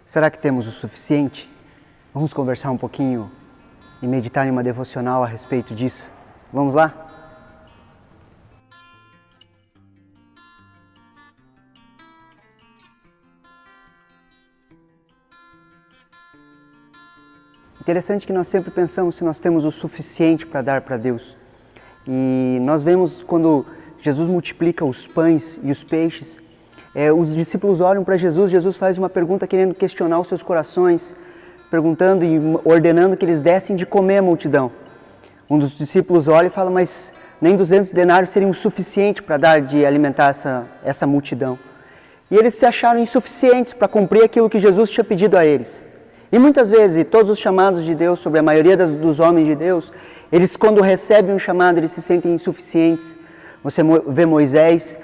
Será que temos o suficiente? Vamos conversar um pouquinho e meditar em uma devocional a respeito disso. Vamos lá? Interessante que nós sempre pensamos se nós temos o suficiente para dar para Deus. E nós vemos quando Jesus multiplica os pães e os peixes, os discípulos olham para Jesus, Jesus faz uma pergunta querendo questionar os seus corações, perguntando e ordenando que eles dessem de comer a multidão. Um dos discípulos olha e fala, mas nem 200 denários seriam o suficiente para dar de alimentar essa multidão. E eles se acharam insuficientes para cumprir aquilo que Jesus tinha pedido a eles. E muitas vezes, todos os chamados de Deus, sobre a maioria dos homens de Deus, eles quando recebem um chamado, eles se sentem insuficientes. Você vê Moisés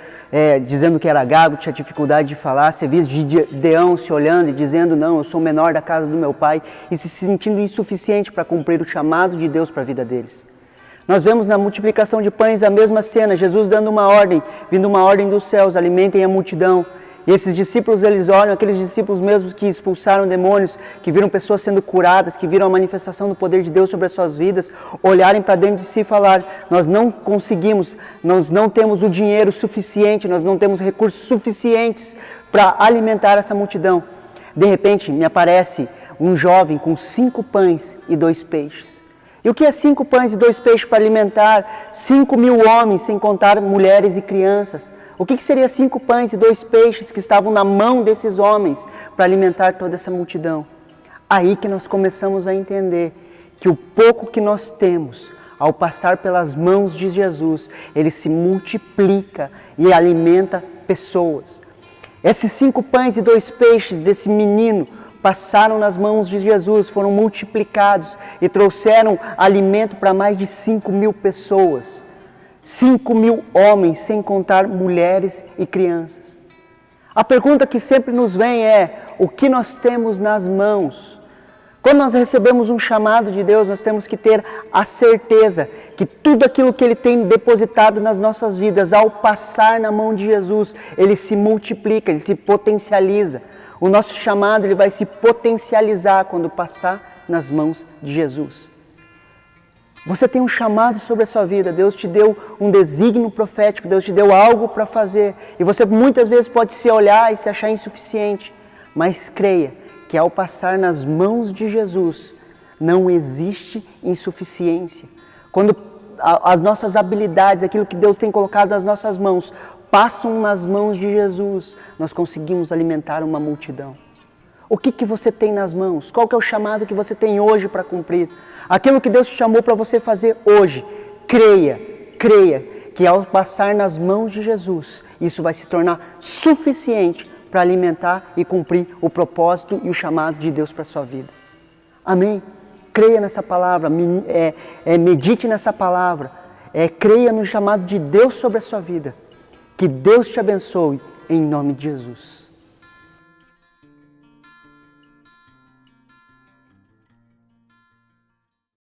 dizendo que era gago, tinha dificuldade de falar. Você vê Gideão se olhando e dizendo, não, eu sou o menor da casa do meu pai, e se sentindo insuficiente para cumprir o chamado de Deus para a vida deles. Nós vemos na multiplicação de pães a mesma cena, Jesus dando uma ordem, vindo uma ordem dos céus, alimentem a multidão. E esses discípulos, eles olham, aqueles discípulos mesmos que expulsaram demônios, que viram pessoas sendo curadas, que viram a manifestação do poder de Deus sobre as suas vidas, olharem para dentro de si e falar, nós não conseguimos, nós não temos o dinheiro suficiente, nós não temos recursos suficientes para alimentar essa multidão. De repente, me aparece um jovem com 5 pães e 2 peixes. E o que é 5 pães e 2 peixes para alimentar 5.000 homens, sem contar mulheres e crianças? O que seria 5 pães e 2 peixes que estavam na mão desses homens para alimentar toda essa multidão? Aí que nós começamos a entender que o pouco que nós temos, ao passar pelas mãos de Jesus, ele se multiplica e alimenta pessoas. Esses 5 pães e 2 peixes desse menino passaram nas mãos de Jesus, foram multiplicados e trouxeram alimento para mais de 5.000 pessoas. 5.000 homens, sem contar mulheres e crianças. A pergunta que sempre nos vem é, o que nós temos nas mãos? Quando nós recebemos um chamado de Deus, nós temos que ter a certeza que tudo aquilo que Ele tem depositado nas nossas vidas, ao passar na mão de Jesus, Ele se multiplica, Ele se potencializa. O nosso chamado ele vai se potencializar quando passar nas mãos de Jesus. Você tem um chamado sobre a sua vida, Deus te deu um desígnio profético, Deus te deu algo para fazer. E você muitas vezes pode se olhar e se achar insuficiente, mas creia que ao passar nas mãos de Jesus, não existe insuficiência. Quando as nossas habilidades, aquilo que Deus tem colocado nas nossas mãos, passam nas mãos de Jesus, nós conseguimos alimentar uma multidão. O que você tem nas mãos? Qual que é o chamado que você tem hoje para cumprir? Aquilo que Deus te chamou para você fazer hoje, creia que ao passar nas mãos de Jesus, isso vai se tornar suficiente para alimentar e cumprir o propósito e o chamado de Deus para a sua vida. Amém? Creia nessa palavra, medite nessa palavra, creia no chamado de Deus sobre a sua vida. Que Deus te abençoe, em nome de Jesus.